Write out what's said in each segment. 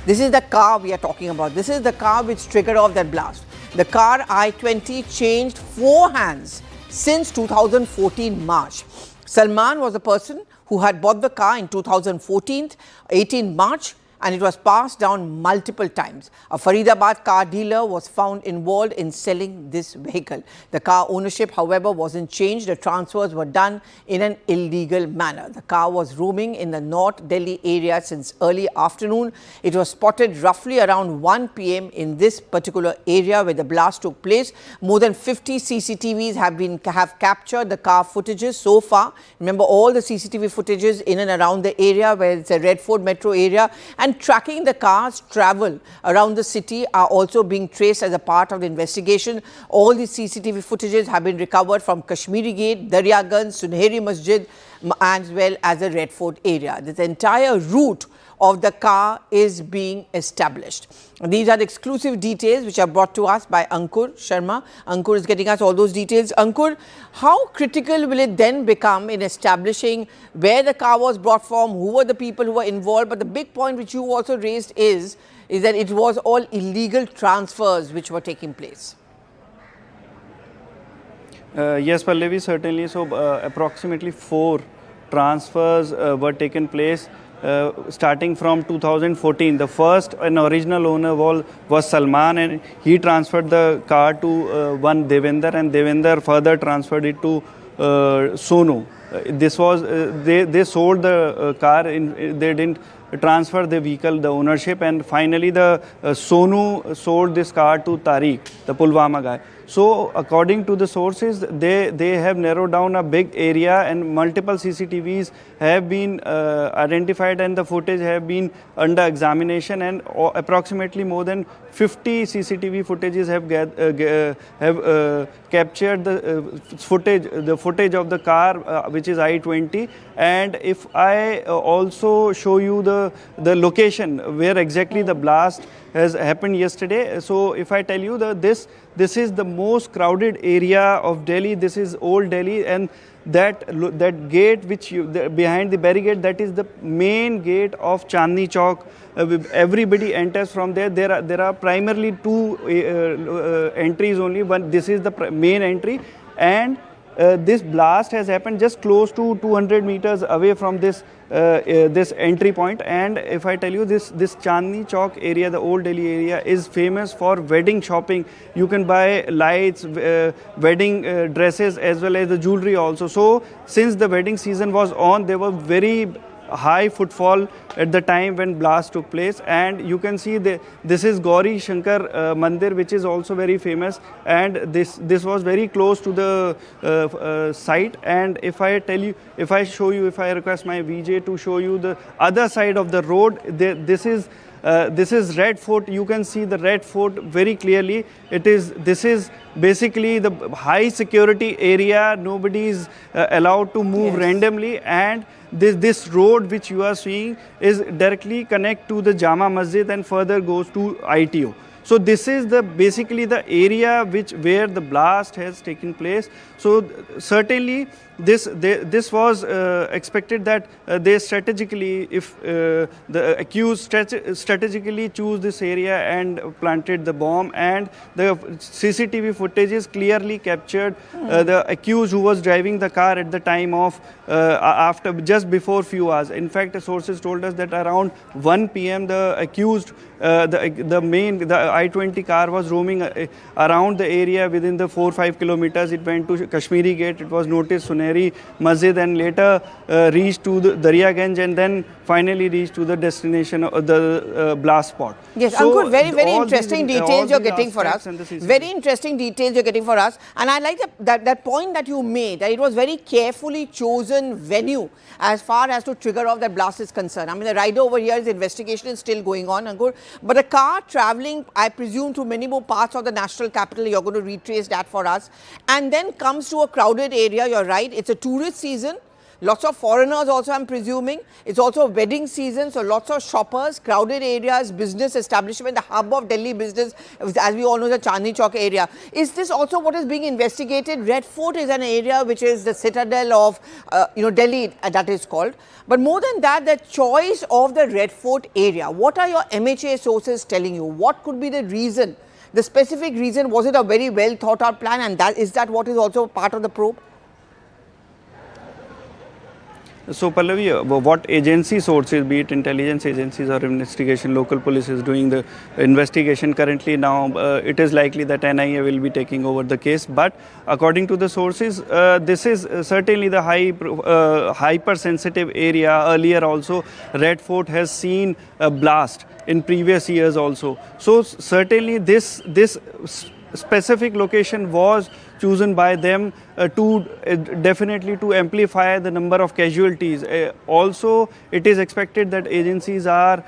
This is the car we are talking about. This is the car which triggered off that blast. The car I-20 changed 4 hands since 2014 March. Salman was the person who had bought the car in 2014, 18 March, and it was passed down multiple times. A Faridabad car dealer was found involved in selling this vehicle. The car ownership, however, wasn't changed. The transfers were done in an illegal manner. The car was roaming in the North Delhi area since early afternoon. It was spotted roughly around 1 p.m. in this particular area where the blast took place. More than 50 CCTVs have captured the car footages so far. Remember, all the CCTV footages in and around the area where it's a Red Fort metro area, and tracking the car's travel around the city are also being traced as a part of the investigation. All the CCTV footages have been recovered from Kashmiri Gate, Daryaganj, Sunheri Masjid, as well as the Red Fort area. This entire route of the car is being established. These are the exclusive details which are brought to us by Ankur Sharma. Ankur is getting us all those details. Ankur, how critical will it then become in establishing where the car was brought from, who were the people who were involved? But the big point which you also raised is that it was all illegal transfers which were taking place. Yes, Pallavi, certainly. So, approximately 4 transfers were taken place. Starting from 2014, the first and original owner was Salman, and he transferred the car to one Devender, and Devender further transferred it to Sonu. This was they sold the car. They didn't transfer the vehicle, the ownership, and finally the Sonu sold this car to Tariq, the Pulwama guy. So according to the sources, they have narrowed down a big area, and multiple CCTVs have been identified, and the footage have been under examination, and approximately more than 50 CCTV footages have captured the footage of the car, which is I-20. And if I also show you the location where exactly the blast has happened yesterday. So if I tell you that this is the most crowded area of Delhi, this is old Delhi, and that gate which behind the barricade, that is the main gate of Chandni Chowk. Everybody enters from there. There are primarily 2 entries only. One, this is the main entry, and this blast has happened just close to 200 meters away from this entry point. And if I tell you, this Chandni Chowk area, the old Delhi area, is famous for wedding shopping. You can buy lights, wedding dresses, as well as the jewelry also. So since the wedding season was on, there was very high footfall at the time when blast took place. And you can see this is Gauri Shankar Mandir, which is also very famous, and this was very close to the site. And if I request my VJ to show you the other side of the road, this is Red Fort. You can see the Red Fort very clearly. This is basically the high security area. Nobody is allowed to move randomly, and this road which you are seeing is directly connect to the Jama Masjid and further goes to ITO. So this is basically the area where the blast has taken place. So certainly this was expected that they strategically, if the accused strategically choose this area and planted the bomb, and the CCTV footages clearly captured the accused who was driving the car at the time of just before few hours. In fact, the sources told us that around 1 p.m. the accused, the I-20 car was roaming around the area within the 4-5 kilometers. It went to Kashmiri Gate, it was noticed Sunheri Masjid, and later reached to the Daryaganj, and then finally reached to the destination of the blast spot. Yes, so Ankur, very interesting details you're getting for us. Very interesting details you're getting for us. And I like that point that you made, that it was very carefully chosen venue as far as to trigger off that blast is concerned. I mean, the rider over here, his investigation is still going on, Ankur. But a car traveling, I presume, to many more parts of the national capital, you're going to retrace that for us, and then comes to a crowded area. You're right, it's a tourist season. Lots of foreigners also, I'm presuming. It's also wedding season, so lots of shoppers, crowded areas, business establishment, the hub of Delhi business, as we all know, the Chandni Chowk area. Is this also what is being investigated? Red Fort is an area which is the citadel of, Delhi, that is called. But more than that, the choice of the Red Fort area, what are your MHA sources telling you? What could be the reason? The specific reason, was it a very well thought out plan, and is that what is also part of the probe? So Pallavi, what agency sources, be it intelligence agencies or investigation, local police is doing the investigation currently now, it is likely that NIA will be taking over the case. But according to the sources, this is certainly the hypersensitive area. Earlier also, Red Fort has seen a blast in previous years also. So certainly this specific location was chosen by them to definitely to amplify the number of casualties. Also, it is expected that agencies are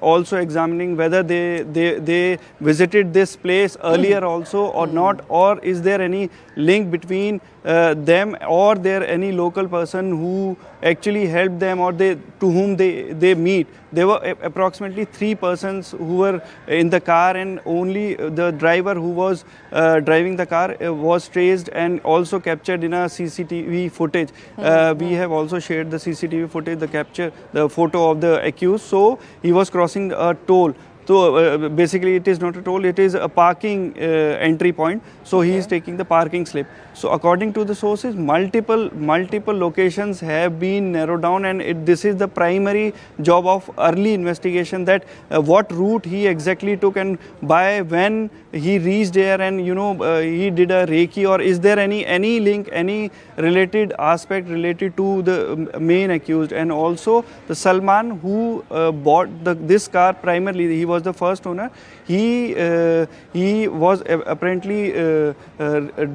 also examining whether they visited this place earlier also or not, or is there any link between them or there any local person who actually helped them or to whom they meet. There were approximately 3 persons who were in the car, and only the driver who was driving the car was traced and also captured in a CCTV footage. We have also shared the CCTV footage, the photo of the accused. So he was crossing a toll. So basically it is not a toll, it is a parking entry point. So he is taking the parking slip. So according to the sources, multiple locations have been narrowed down, and this is the primary job of early investigation, that what route he exactly took and by when he reached there, and he did a recce, or is there any link, any related aspect related to the main accused. And also the Salman who bought this car, primarily he was the first owner. He was apparently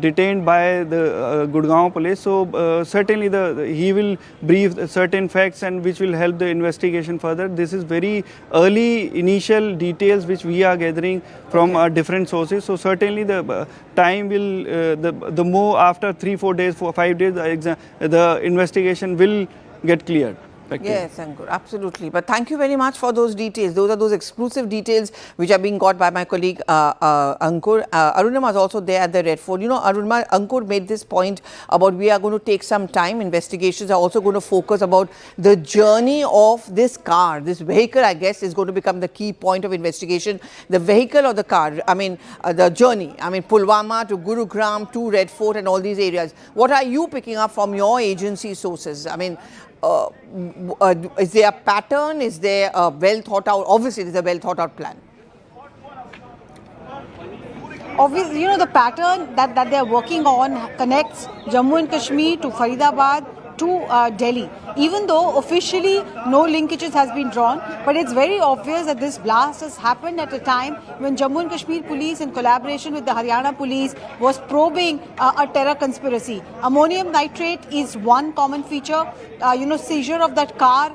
detained by the Gurgaon police. So certainly he will brief certain facts and which will help the investigation further. This is very early initial details which we are gathering from different sources. So certainly the time will the more after 3-4 days, 4-5 days, the investigation will get cleared. Yes, Ankur, absolutely. But thank you very much for those details. Those are those exclusive details which are being got by my colleague Ankur. Arunima is also there at the Red Fort. Arunima, Ankur made this point about we are going to take some time. Investigations are also going to focus about the journey of this car. This vehicle, I guess, is going to become the key point of investigation. The vehicle or the car, the journey. Pulwama to Gurugram to Red Fort and all these areas. What are you picking up from your agency sources? Is there a pattern? Is there a well thought out? Obviously, it is a well thought out plan. Obviously, the pattern that they are working on connects Jammu and Kashmir to Faridabad to Delhi. Even though officially no linkages has been drawn, but it's very obvious that this blast has happened at a time when Jammu and Kashmir police in collaboration with the Haryana police was probing a terror conspiracy. Ammonium nitrate is one common feature. Seizure of that car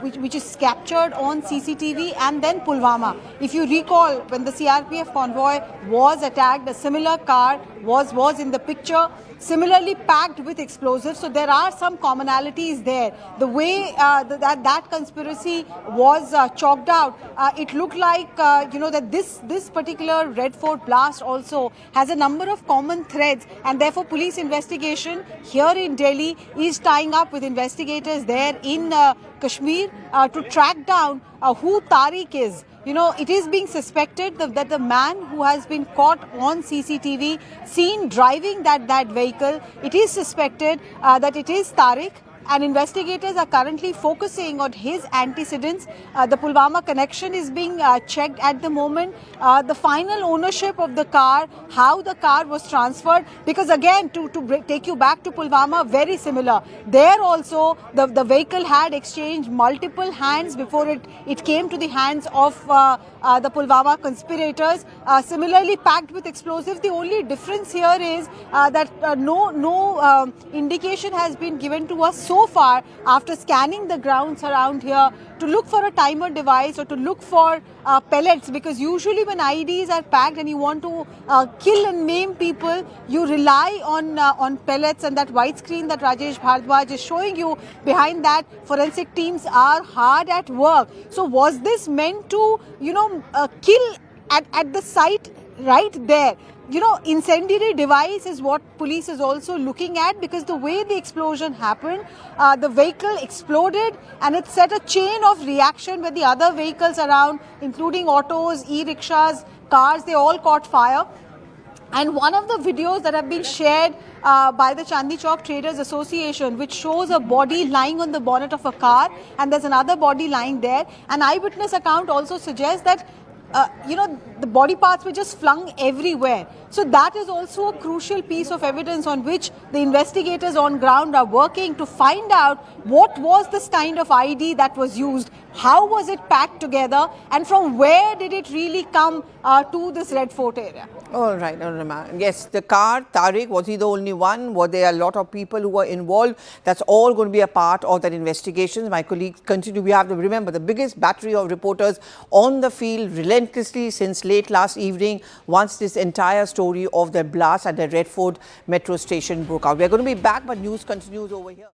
which is captured on CCTV, and then Pulwama. If you recall, when the CRPF convoy was attacked, a similar car was in the picture, similarly packed with explosives. So there are some commonalities there. The way that conspiracy was chalked out, it looked like that this particular Red Fort blast also has a number of common threads, and therefore police investigation here in Delhi is tying up with investigators there in Kashmir to track down who Tariq is. It is being suspected that the man who has been caught on CCTV seen driving that vehicle, it is suspected that it is Tariq. And investigators are currently focusing on his antecedents. The Pulwama connection is being checked at the moment. The final ownership of the car, how the car was transferred, because again, to take you back to Pulwama, very similar. There also, the vehicle had exchanged multiple hands before it came to the hands of the Pulwama conspirators, similarly packed with explosives. The only difference here is that no indication has been given to us so so far, after scanning the grounds around here to look for a timer device or to look for pellets, because usually when IEDs are packed and you want to kill and maim people, you rely on pellets, and that white screen that Rajesh Bhardwaj is showing you, behind that forensic teams are hard at work. So was this meant to, kill at the site right there? Incendiary device is what police is also looking at, because the way the explosion happened, the vehicle exploded and it set a chain of reaction where the other vehicles around, including autos, e-rickshaws, cars, they all caught fire. And one of the videos that have been shared by the Chandni Chowk Traders Association, which shows a body lying on the bonnet of a car, and there's another body lying there. An eyewitness account also suggests that the body parts were just flung everywhere. So that is also a crucial piece of evidence on which the investigators on ground are working to find out what was this kind of ID that was used, how was it packed together, and from where did it really come to this Red Fort area. All right, yes, the car, Tariq, was he the only one? Were there a lot of people who were involved? That's all going to be a part of that investigation. My colleagues continue. We have to remember the biggest battery of reporters on the field relentlessly since late last evening, once this entire story of the blast at the Red Fort metro station broke out. We're going to be back, but news continues over here.